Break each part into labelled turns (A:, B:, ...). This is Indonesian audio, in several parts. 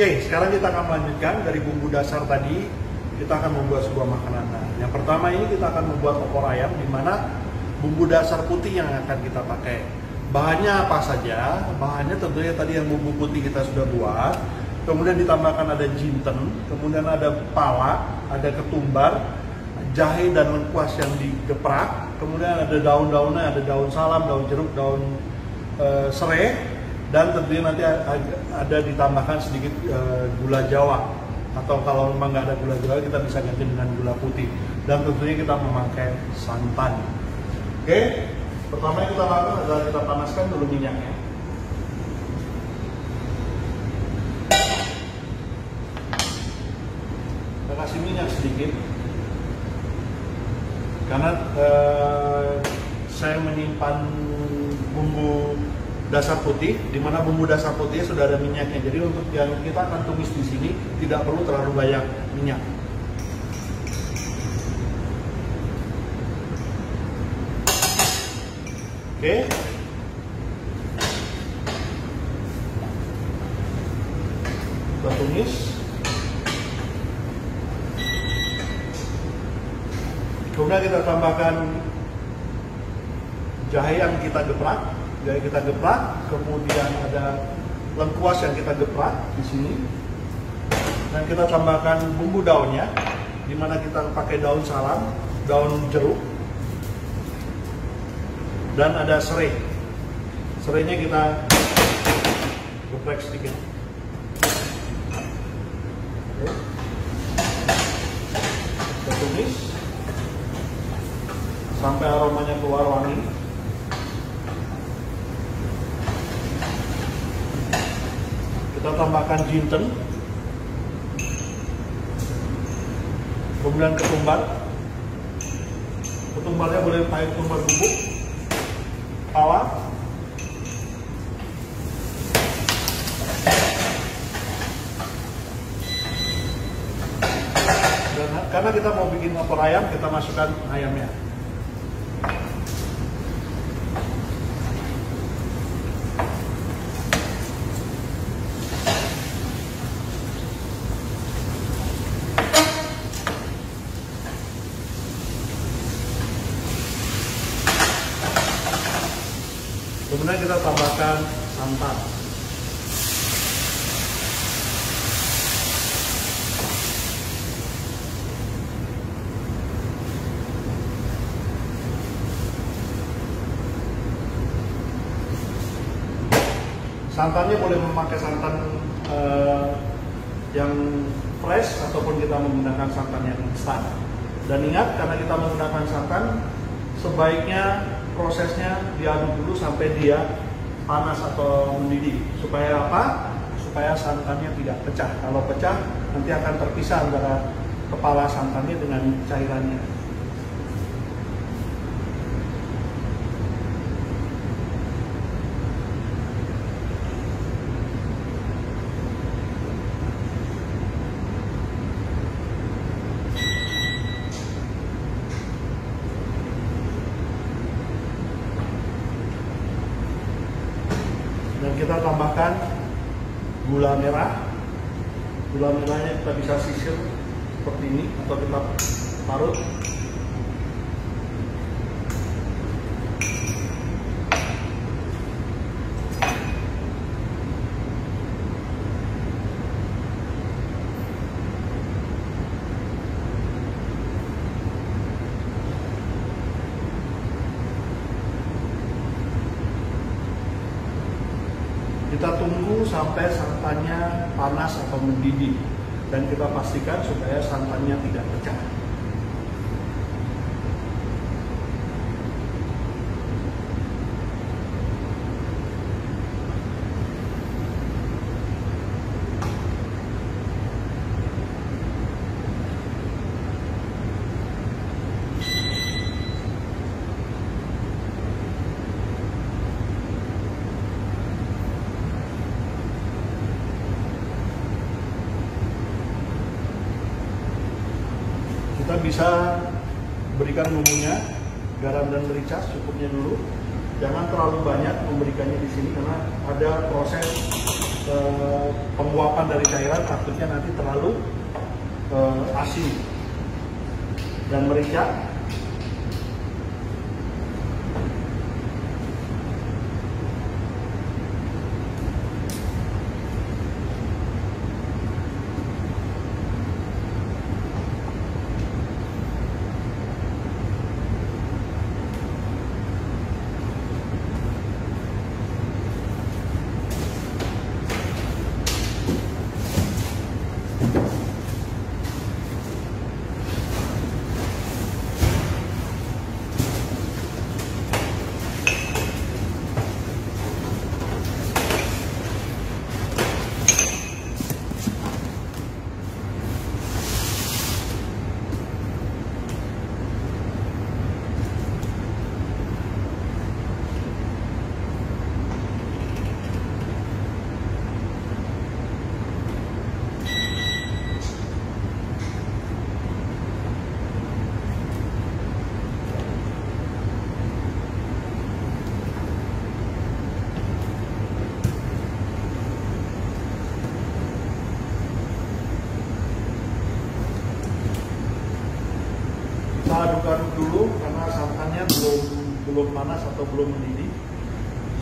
A: Oke, sekarang kita akan melanjutkan dari bumbu dasar tadi. Kita akan membuat sebuah makanan. Nah, yang pertama ini kita akan membuat opor ayam, di mana bumbu dasar putih yang akan kita pakai. Bahannya apa saja? Bahannya tentunya tadi yang bumbu putih kita sudah buat. Kemudian ditambahkan ada jinten, kemudian ada pala, ada ketumbar, jahe dan lengkuas yang digeprak. Kemudian ada daun-daunnya, ada daun salam, daun jeruk, daun serai, dan tentunya nanti ada ditambahkan sedikit gula Jawa. Atau kalau memang nggak ada gula Jawa, kita bisa ganti dengan gula putih. Dan tentunya kita memakai santan. Oke, pertama yang kita lakukan adalah kita panaskan dulu minyaknya. Kita kasih minyak sedikit, karena saya menyimpan bumbu dasar putih, di mana bumbu dasar putih sudah ada minyaknya. Jadi untuk yang kita akan tumis di sini tidak perlu terlalu banyak minyak. Oke. Kita tumis. Kemudian kita tambahkan jahe yang kita geprak. Jadi kita geprak, kemudian ada lengkuas yang kita geprak di sini, dan kita tambahkan bumbu daunnya, di mana kita pakai daun salam, daun jeruk, dan ada serai. Serainya kita geprek sedikit. Kita tumis sampai aromanya keluar wangi. Kita tambahkan jinten, kemudian ketumbar. Ketumbarnya boleh pakai ketumbar bubuk, pala, dan karena kita mau bikin opor ayam, kita masukkan ayamnya. Kemudian kita tambahkan santan. Santannya boleh memakai santan yang fresh ataupun kita menggunakan santan yang instan. Dan ingat, karena kita menggunakan santan, sebaiknya prosesnya diaduk dulu sampai dia panas atau mendidih. Supaya apa? Supaya santannya tidak pecah. Kalau pecah, nanti akan terpisah antara kepala santannya dengan cairannya. Dan kita tambahkan gula merah. Gula merahnya kita bisa sisir seperti ini atau kita parut. Kita tunggu sampai santannya panas atau mendidih, dan kita pastikan supaya santannya tidak pecah. Kita bisa berikan bumbunya, garam dan merica secukupnya dulu. Jangan terlalu banyak memberikannya di sini karena ada proses penguapan dari cairan, takutnya nanti terlalu asin dan merica. Kita aduk-aduk dulu karena santannya belum panas atau belum mendidih,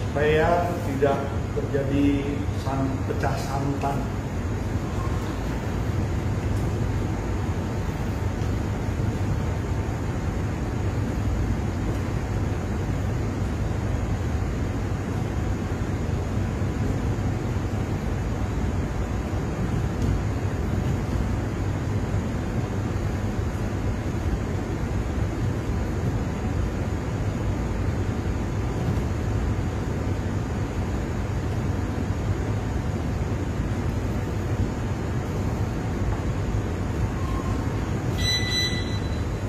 A: supaya tidak terjadi pecah santan.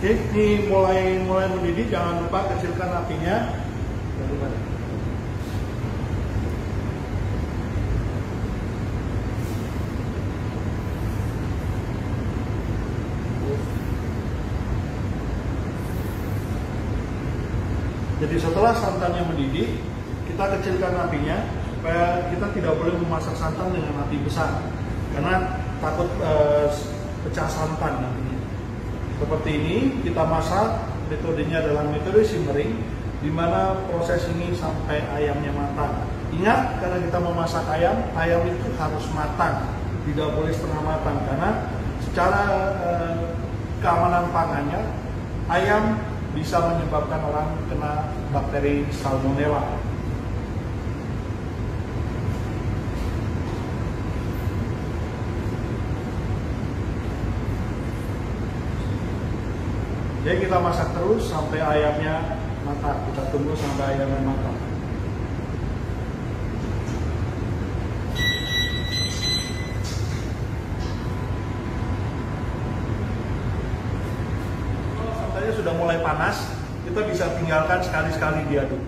A: Oke, ini mulai mendidih, jangan lupa kecilkan apinya. Jadi setelah santannya mendidih, kita kecilkan apinya supaya kita tidak boleh memasak santan dengan api besar, karena takut pecah santan nantinya. Seperti ini kita masak, metodenya adalah metode simmering, di mana proses ini sampai ayamnya matang. Ingat, karena kita memasak ayam itu harus matang, tidak boleh setengah matang, karena secara keamanan pangannya, ayam bisa menyebabkan orang kena bakteri salmonella. Jadi kita masak terus sampai ayamnya matang. Kita tunggu sampai ayamnya matang. Kalau santannya sudah mulai panas, kita bisa tinggalkan sekali-sekali diaduk.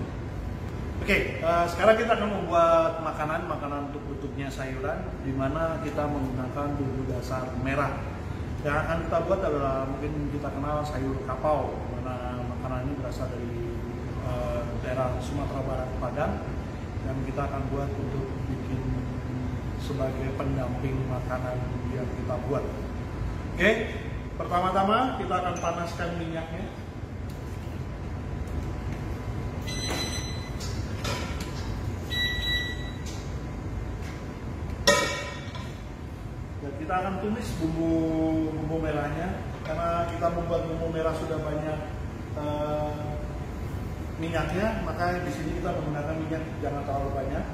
A: Oke, sekarang kita akan membuat makanan untuk bentuknya sayuran, di mana kita menggunakan bumbu dasar merah. Yang akan kita buat adalah mungkin kita kenal sayur kapau, mana makanan ini berasal dari daerah Sumatera Barat, Padang, dan kita akan buat untuk bikin sebagai pendamping makanan yang kita buat. Oke, pertama-tama kita akan panaskan minyaknya. Dan kita akan tumis bumbu merahnya, karena kita membuat bumbu merah sudah banyak minyaknya, maka di sini kita menggunakan minyak jangan terlalu banyak.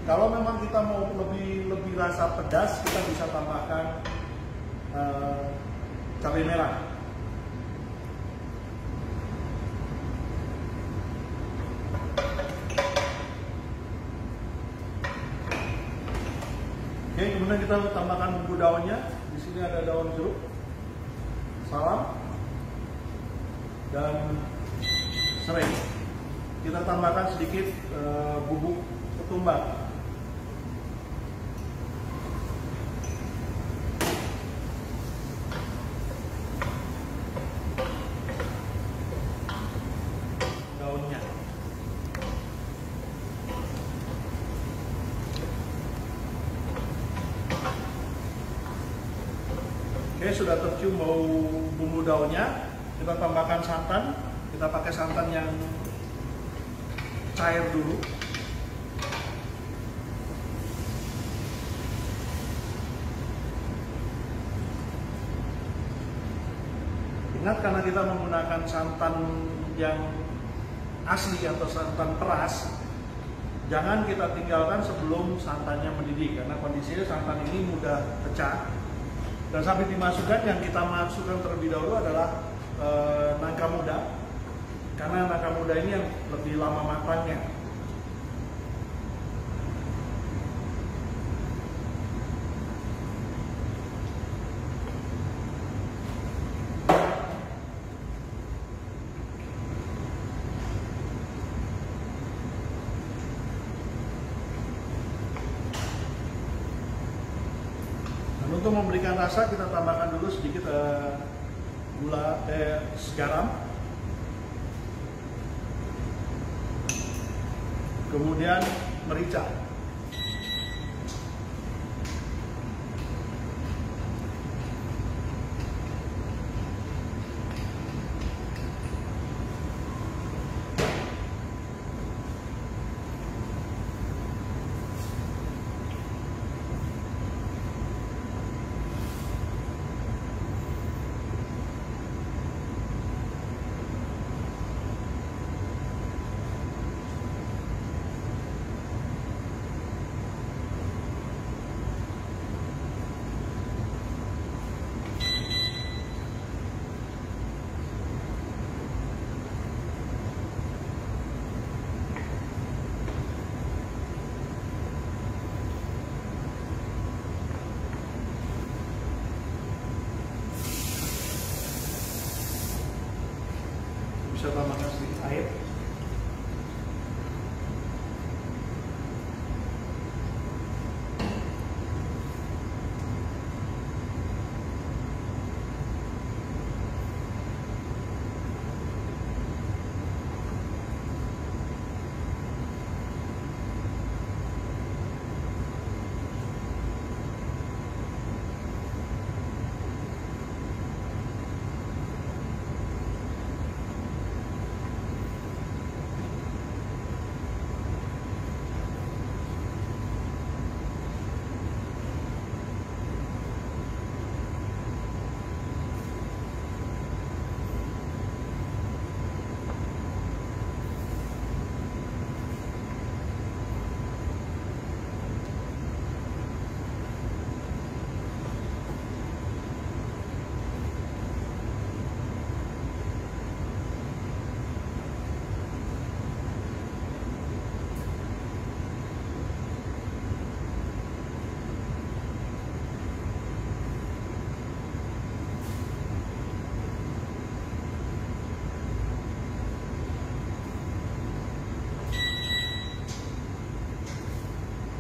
A: Kalau memang kita mau lebih rasa pedas, kita bisa tambahkan cabai merah. Oke, kemudian kita tambahkan bumbu daunnya. Di sini ada daun jeruk, salam, dan serai. Kita tambahkan sedikit bubuk ketumbar. Daunnya. Oke, sudah tercium bau bumbu daunnya. Kita tambahkan santan. Kita pakai santan yang cair dulu. Ingat, karena kita menggunakan santan yang asli atau santan peras, jangan kita tinggalkan sebelum santannya mendidih, karena kondisinya santan ini mudah pecah. Dan sampai dimasukkan, yang kita masukkan terlebih dahulu adalah nangka muda, karena nangka muda ini yang lebih lama matangnya. Untuk memberikan rasa, kita tambahkan dulu sedikit garam, kemudian merica, bisa tambahkan sedikit air.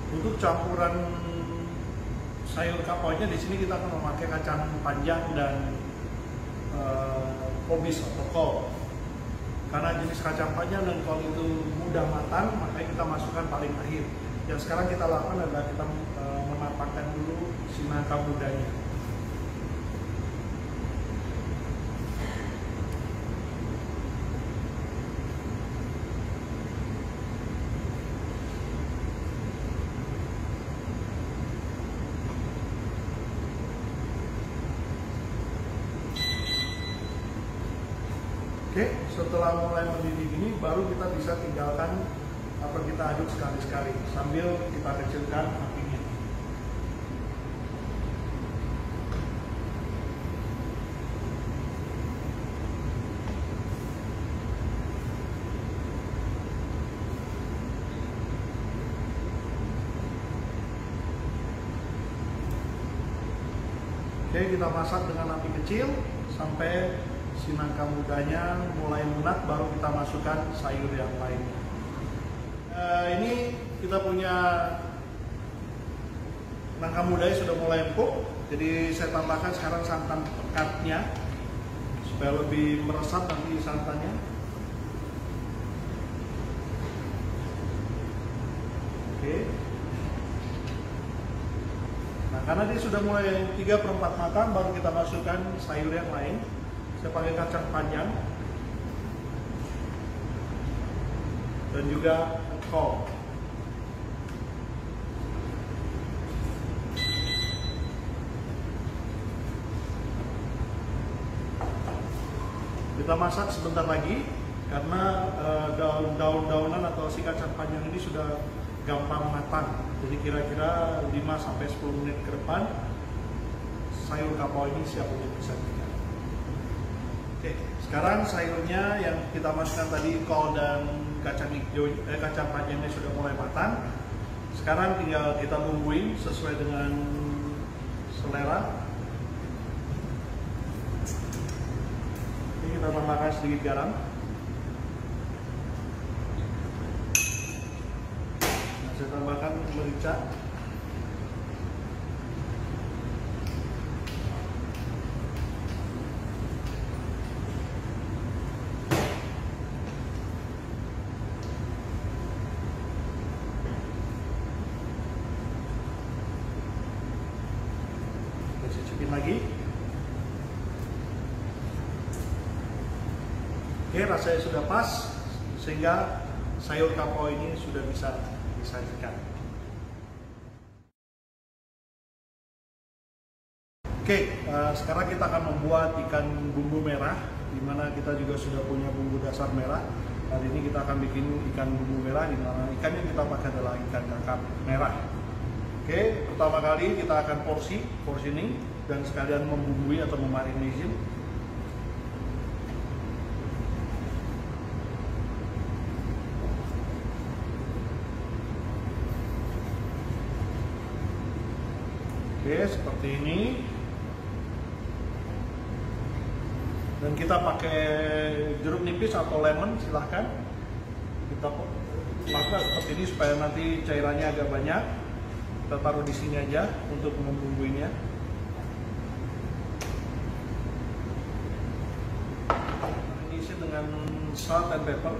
A: Untuk campuran sayur kapaunya, di sini kita akan memakai kacang panjang dan kobis atau kol. Karena jenis kacang panjang dan kol itu mudah matang, makanya kita masukkan paling akhir. Yang sekarang kita lakukan adalah kita mematangkan dulu si nangka mudanya. Oke, setelah mulai mendidih ini, baru kita bisa tinggalkan atau kita aduk sekali-sekali sambil kita kecilkan apinya. Oke, kita masak dengan api kecil sampai si nangka mudanya mulai lunak, baru kita masukkan sayur yang lainnya. Ini kita punya nangka mudanya sudah mulai empuk, jadi saya tambahkan sekarang santan pekatnya supaya lebih meresap nanti santannya. Oke. Nah, karena dia sudah mulai 3/4 matang, baru kita masukkan sayur yang lain. Saya pakai kacang panjang dan juga kol. Kita masak sebentar lagi karena daun-daunan atau si kacang panjang ini sudah gampang matang. Jadi kira-kira 5-10 menit ke depan sayur kapau ini siap untuk disajikan. Oke, sekarang sayurnya yang kita masukkan tadi, kol dan kacang panjangnya sudah mulai matang. Sekarang tinggal kita bumbuin sesuai dengan selera. Ini kita tambahkan sedikit garam. Nah, saya tambahkan merica. Cicipin lagi. Oke, rasanya sudah pas sehingga sayur kapau ini sudah bisa disajikan. Oke, sekarang kita akan membuat ikan bumbu merah, di mana kita juga sudah punya bumbu dasar merah. Kali ini kita akan bikin ikan bumbu merah, di mana ikan yang kita pakai adalah ikan kakap merah. Oke, pertama kali kita akan portioning dan sekalian membumbui atau memarinasi. Oke, seperti ini. Dan kita pakai jeruk nipis atau lemon, silahkan. Kita lakukan seperti ini supaya nanti cairannya agak banyak. Kita taruh di sini aja untuk membumbuinya. Ini isi dengan salt and pepper.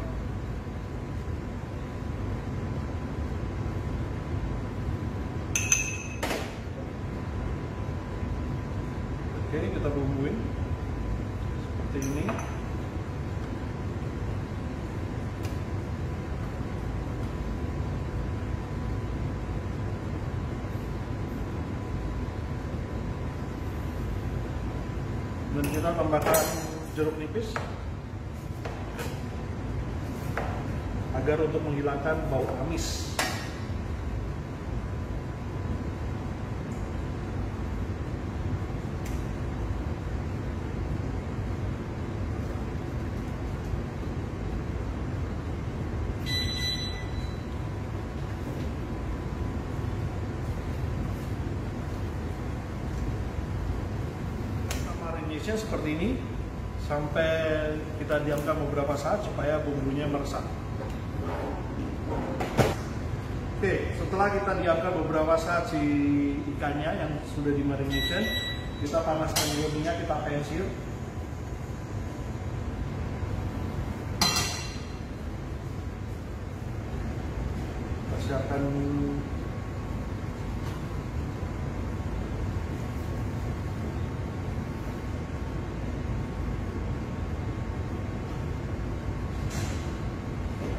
A: Oke, kita bumbuin seperti ini. Dan kita tambahkan jeruk nipis agar untuk menghilangkan bau amis. Seperti ini sampai kita diamkan beberapa saat supaya bumbunya meresap. Oke, setelah kita diamkan beberapa saat si ikannya yang sudah dimarinasi, kita panaskan dulu minyak, kita pensir. Kita siapkan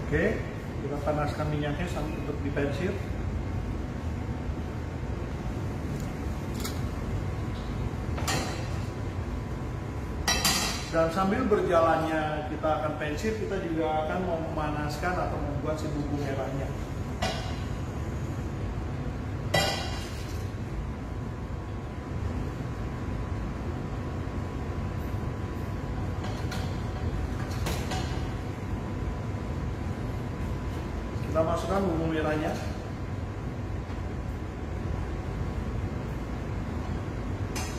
A: Oke, kita panaskan minyaknya sampai untuk dipensir. Dan sambil berjalannya kita akan pensir, kita juga akan memanaskan atau membuat si bumbu merahnya. Kita masukkan bumbu merahnya.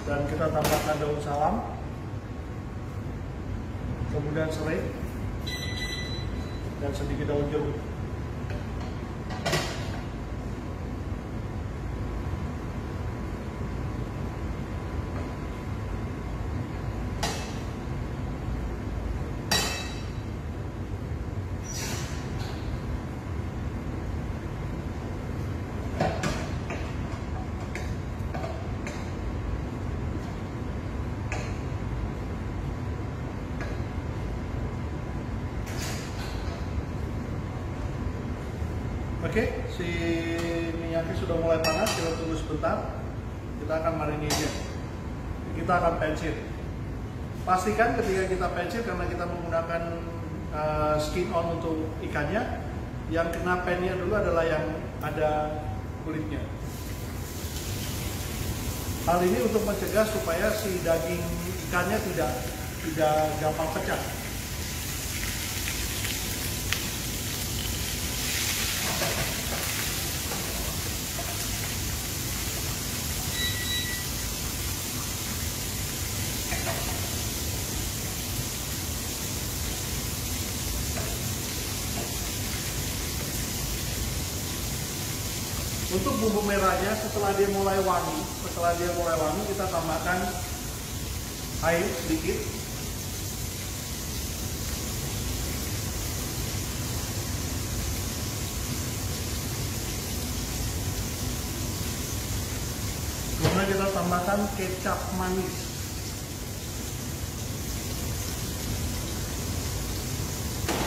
A: Dan kita tambahkan daun salam. Kemudian serai. Dan sedikit daun jeruk. si minyaknya sudah mulai panas, kita tunggu sebentar. Kita akan marinasi. Kita akan pensil. Pastikan ketika kita pensil, karena kita menggunakan skin on untuk ikannya, yang kena pennya dulu adalah yang ada kulitnya. Hal ini untuk mencegah supaya si daging ikannya tidak gampang pecah. Untuk bumbu merahnya, setelah dia mulai wangi, kita tambahkan air sedikit. Kemudian kita tambahkan kecap manis.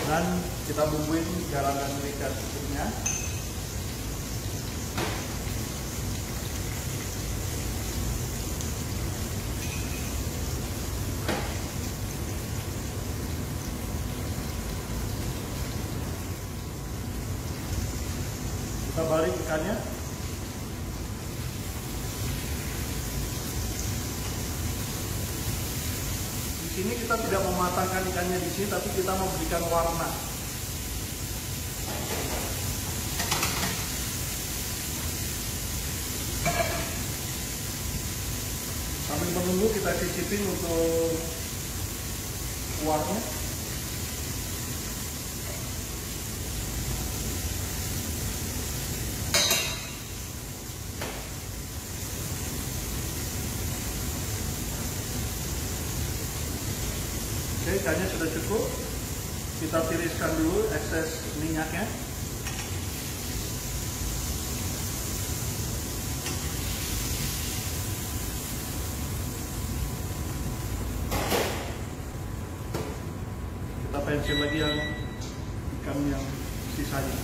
A: Dan kita bumbuin garam dan merica secukupnya. Kita balik ikannya. Di sini kita tidak mematangkan ikannya di sini, tapi kita memberikan warna. Sambil menunggu, kita cicipin untuk kuahnya. Oke, ikannya sudah cukup. Kita tiriskan dulu ekses minyaknya. Kita pensil lagi yang ikan yang sisanya.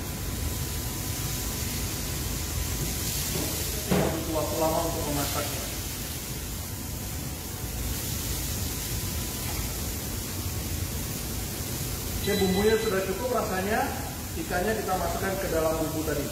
A: Butuh waktu lama untuk memasaknya. Oke, bumbunya sudah cukup rasanya. Ikannya kita masukkan ke dalam bumbu tadi.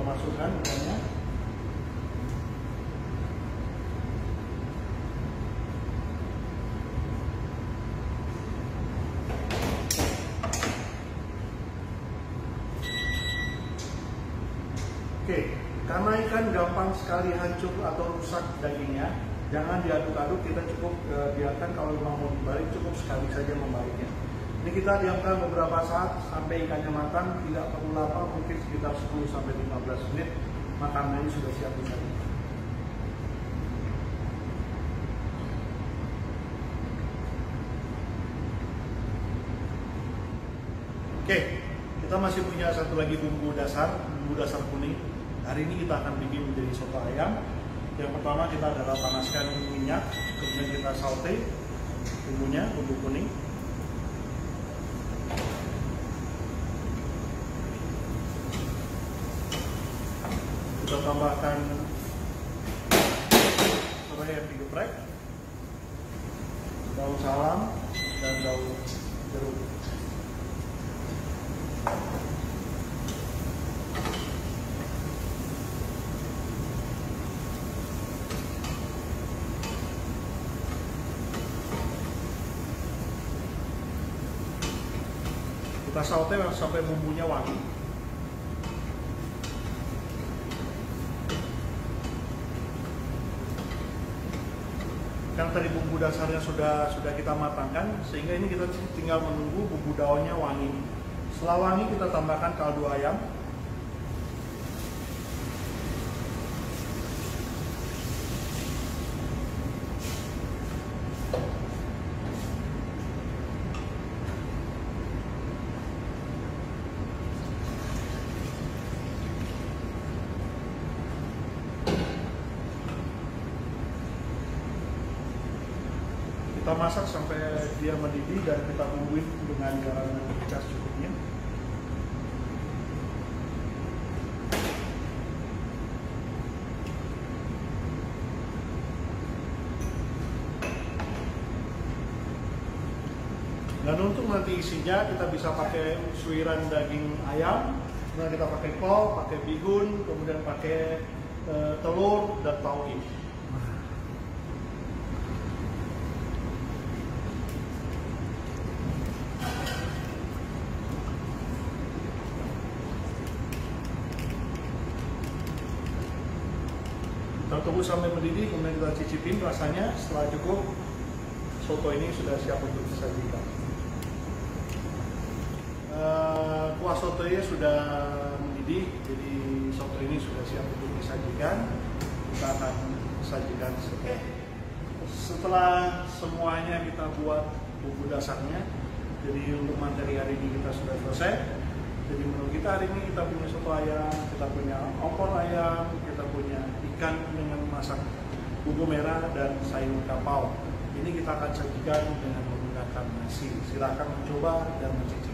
A: Masukkan ikannya. Oke, karena ikan gampang sekali hancur atau rusak dagingnya, jangan diaduk-aduk. Kita cukup biarkan, kalau memang mau dibalik cukup sekali saja membaliknya. Ini kita diamkan beberapa saat sampai ikannya matang, tidak perlu lama, mungkin sekitar 10-15 menit, makanannya sudah siap disajikan. Oke, kita masih punya satu lagi bumbu dasar kuning. Hari ini kita akan bikin menjadi soto ayam. Yang pertama kita adalah panaskan minyak, kemudian kita saute bumbunya, bumbu kuning. Kita tambahkan serai yang digeprek, daun salam, dan daun jeruk. Kita saute sampai bumbunya wangi. Karena tadi bumbu dasarnya sudah kita matangkan, sehingga ini kita tinggal menunggu bumbu daunnya wangi. Setelah wangi kita tambahkan kaldu ayam. Kita masak sampai dia mendidih dan kita bumbuin dengan garam dan merica secukupnya. Dan untuk nanti isinya kita bisa pakai suiran daging ayam, kemudian kita pakai kol, pakai bihun, kemudian pakai telur dan tauge. Kita tunggu sampai mendidih, kemudian kita cicipin rasanya. Setelah cukup, soto ini sudah siap untuk disajikan. Kuah sotonya sudah mendidih, jadi soto ini sudah siap untuk disajikan. Kita akan sajikan setelah semuanya kita buat bumbu dasarnya. Jadi untuk materi hari ini kita sudah selesai. Jadi menu kita hari ini kita punya soto ayam, kita punya opor ayam, kita punya ikan dengan masak bumbu merah dan sayur kapau. Ini kita akan sajikan dengan menggunakan nasi. Silakan mencoba dan mencicipi.